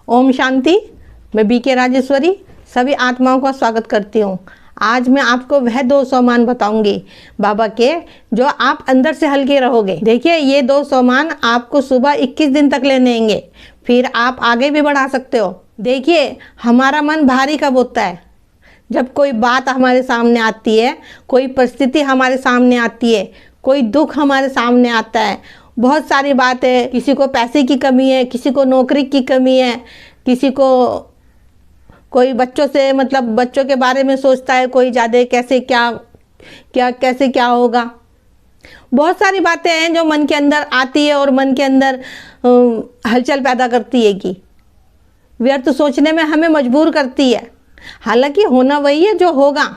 ओम शांति। मैं बीके राजेश्वरी सभी आत्माओं का स्वागत करती हूँ। आज मैं आपको वह 2 सोमान बताऊंगी बाबा के, जो आप अंदर से हल्के रहोगे। देखिए, ये 2 सोमान आपको सुबह 21 दिन तक लेने होंगे, फिर आप आगे भी बढ़ा सकते हो। देखिए, हमारा मन भारी कब होता है? जब कोई बात हमारे सामने आती है, कोई परिस्थिति हमारे सामने आती है, कोई दुख हमारे सामने आता है। बहुत सारी बातें, किसी को पैसे की कमी है, किसी को नौकरी की कमी है, किसी को कोई बच्चों से बच्चों के बारे में सोचता है, कोई ज़्यादा कैसे क्या होगा। बहुत सारी बातें हैं जो मन के अंदर आती है और मन के अंदर हलचल पैदा करती है कि व्यर्थ सोचने में हमें मजबूर करती है। हालांकि होना वही है जो होगा,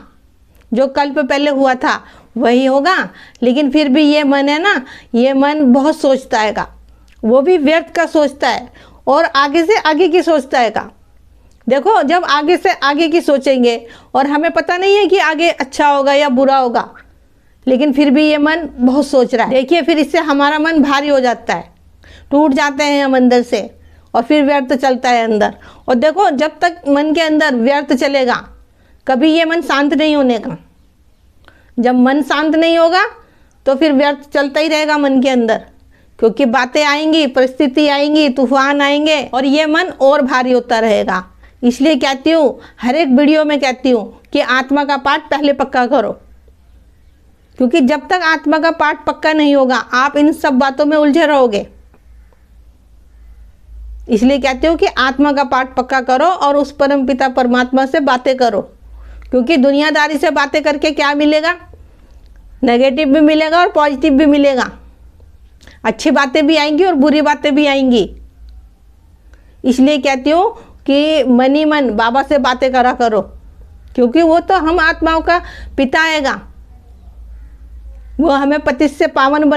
जो कल्प पहले हुआ था वही होगा, लेकिन फिर भी ये मन है ना, ये मन बहुत सोचता है, वो भी व्यर्थ का सोचता है और आगे से आगे की सोचता है। देखो, जब आगे से आगे की सोचेंगे और हमें पता नहीं है कि आगे अच्छा होगा या बुरा होगा, लेकिन फिर भी ये मन बहुत सोच रहा है। देखिए, फिर इससे हमारा मन भारी हो जाता है, टूट जाते हैं हम अंदर से और फिर व्यर्थ चलता है अंदर। और देखो, जब तक मन के अंदर व्यर्थ चलेगा, कभी ये मन शांत नहीं होने का। जब मन शांत नहीं होगा तो फिर व्यर्थ चलता ही रहेगा मन के अंदर, क्योंकि बातें आएंगी, परिस्थिति आएंगी, तूफान आएंगे और ये मन और भारी होता रहेगा। इसलिए कहती हूँ, हर एक वीडियो में कहती हूँ कि आत्मा का पाठ पहले पक्का करो, क्योंकि जब तक आत्मा का पाठ पक्का नहीं होगा आप इन सब बातों में उलझे रहोगे। इसलिए कहती हूँ कि आत्मा का पाठ पक्का करो और उस परम पिता परमात्मा से बातें करो, क्योंकि दुनियादारी से बातें करके क्या मिलेगा? नेगेटिव भी मिलेगा और पॉजिटिव भी मिलेगा। अच्छी बातें भी आएंगी और बुरी बातें भी आएंगी। इसलिए कहती हूँ कि मन ही मन बाबा से बातें करा करो, क्योंकि वो तो हम आत्माओं का पिता आएगा। वो हमें पतित से पावन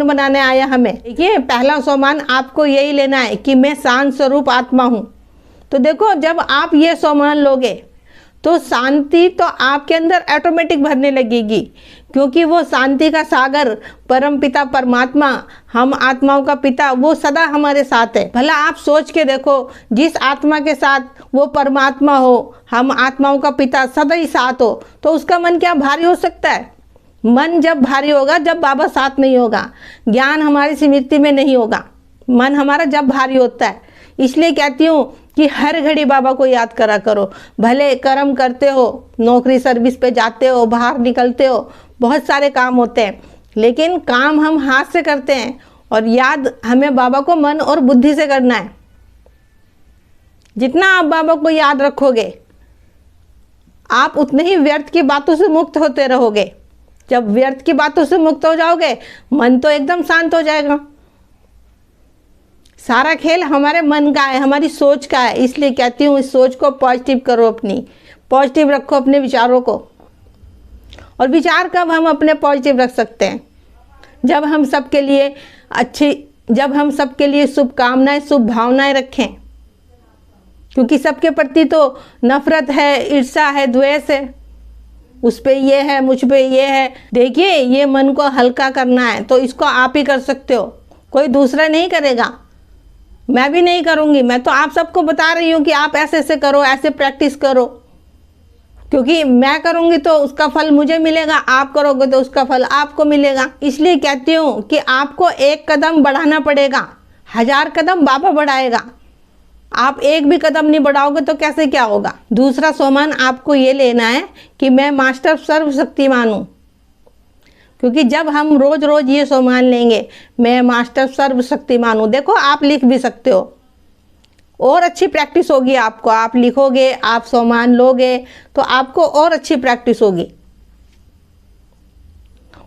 बनाने आया हमें। देखिए, पहला सोमान आपको यही लेना है कि मैं शांत स्वरूप आत्मा हूँ। तो देखो, जब आप ये सोमान लोगे तो शांति तो आपके अंदर ऑटोमेटिक भरने लगेगी, क्योंकि वो शांति का सागर परम पिता परमात्मा, हम आत्माओं का पिता, वो सदा हमारे साथ है। भला आप सोच के देखो, जिस आत्मा के साथ वो परमात्मा हो, हम आत्माओं का पिता सदा ही साथ हो, तो उसका मन क्या भारी हो सकता है? मन जब भारी होगा जब बाबा साथ नहीं होगा, ज्ञान हमारी स्मृति में नहीं होगा, मन हमारा जब भारी होता है। इसलिए कहती हूँ कि हर घड़ी बाबा को याद करा करो। भले कर्म करते हो, नौकरी सर्विस पे जाते हो, बाहर निकलते हो, बहुत सारे काम होते हैं, लेकिन काम हम हाथ से करते हैं और याद हमें बाबा को मन और बुद्धि से करना है। जितना आप बाबा को याद रखोगे, आप उतने ही व्यर्थ की बातों से मुक्त होते रहोगे। जब व्यर्थ की बातों से मुक्त हो जाओगे, मन तो एकदम शांत हो जाएगा। सारा खेल हमारे मन का है, हमारी सोच का है। इसलिए कहती हूँ, इस सोच को पॉजिटिव करो, अपनी पॉजिटिव रखो अपने विचारों को। और विचार कब हम अपने पॉजिटिव रख सकते हैं? जब हम सबके लिए शुभकामनाएं, शुभ भावनाएं रखें, क्योंकि सबके प्रति तो नफरत है, ईर्ष्या है, द्वेष है, उस पे ये है, मुझ पे ये है। देखिए, ये मन को हल्का करना है तो इसको आप ही कर सकते हो, कोई दूसरा नहीं करेगा। मैं भी नहीं करूँगी, मैं तो आप सबको बता रही हूँ कि आप ऐसे ऐसे करो, ऐसे प्रैक्टिस करो, क्योंकि मैं करूँगी तो उसका फल मुझे मिलेगा, आप करोगे तो उसका फल आपको मिलेगा। इसलिए कहती हूँ कि आपको एक कदम बढ़ाना पड़ेगा, 1000 कदम बाबा बढ़ाएगा। आप एक भी कदम नहीं बढ़ाओगे तो कैसे क्या होगा? दूसरा सोमान आपको ये लेना है कि मैं मास्टर सर्वशक्तिमान हूँ, क्योंकि जब हम रोज रोज ये सोमान लेंगे, मैं मास्टर सर्वशक्तिमान हूँ। देखो, आप लिख भी सकते हो, और अच्छी प्रैक्टिस होगी आपको। आप लिखोगे, आप सोमान लोगे तो आपको और अच्छी प्रैक्टिस होगी।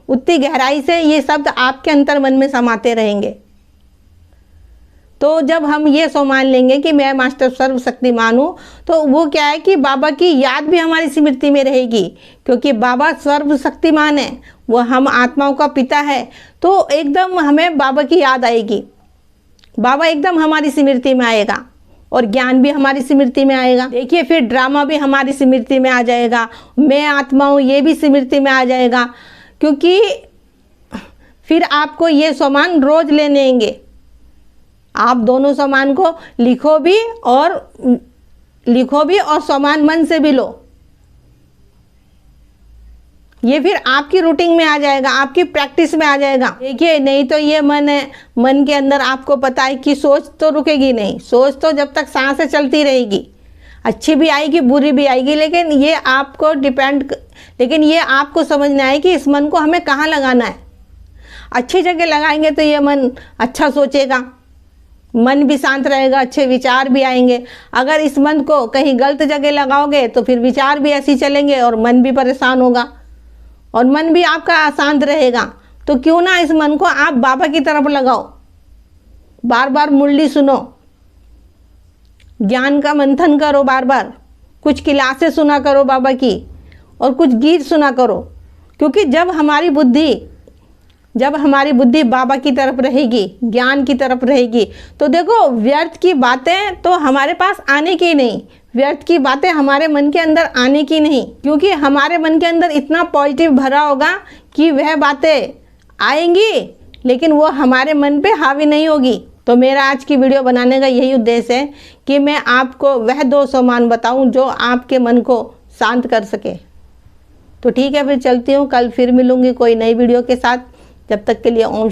उतनी गहराई से ये शब्द आपके अंतर मन में समाते रहेंगे। तो जब हम ये सोमान लेंगे कि मैं मास्टर सर्वशक्तिमान हूँ, तो वो क्या है कि बाबा की याद भी हमारी स्मृति में रहेगी, क्योंकि बाबा सर्वशक्तिमान है, वो हम आत्माओं का पिता है। तो एकदम हमें बाबा की याद आएगी, बाबा एकदम हमारी स्मृति में आएगा और ज्ञान भी हमारी स्मृति में आएगा। देखिए, फिर ड्रामा भी हमारी स्मृति में आ जाएगा, मैं आत्मा हूँ ये भी स्मृति में आ जाएगा, क्योंकि फिर आपको ये सोमान रोज लेने होंगे। आप दोनों सामान को लिखो भी और सामान मन से भी लो। ये फिर आपकी रूटीन में आ जाएगा, आपकी प्रैक्टिस में आ जाएगा। देखिए, नहीं तो ये मन है, मन के अंदर आपको पता है कि सोच तो रुकेगी नहीं, सोच तो जब तक सांसें चलती रहेगी, अच्छी भी आएगी बुरी भी आएगी, लेकिन ये आपको समझना है कि इस मन को हमें कहाँ लगाना है। अच्छी जगह लगाएंगे तो ये मन अच्छा सोचेगा, मन भी शांत रहेगा, अच्छे विचार भी आएंगे। अगर इस मन को कहीं गलत जगह लगाओगे तो फिर विचार भी ऐसे चलेंगे और मन भी परेशान होगा और मन भी आपका अशांत रहेगा। तो क्यों ना इस मन को आप बाबा की तरफ लगाओ, बार बार मुरली सुनो, ज्ञान का मंथन करो, बार बार कुछ क्लासें सुना करो बाबा की और कुछ गीत सुना करो। क्योंकि जब हमारी बुद्धि बाबा की तरफ रहेगी, ज्ञान की तरफ रहेगी, तो देखो व्यर्थ की बातें तो हमारे पास आने की नहीं, व्यर्थ की बातें हमारे मन के अंदर आने की नहीं, क्योंकि हमारे मन के अंदर इतना पॉजिटिव भरा होगा कि वह बातें आएंगी लेकिन वो हमारे मन पे हावी नहीं होगी। तो मेरा आज की वीडियो बनाने का यही उद्देश्य है कि मैं आपको वह 2 सामान बताऊं जो आपके मन को शांत कर सके। तो ठीक है, फिर चलती हूँ, कल फिर मिलूंगी कोई नई वीडियो के साथ। जब तक के लिए ओम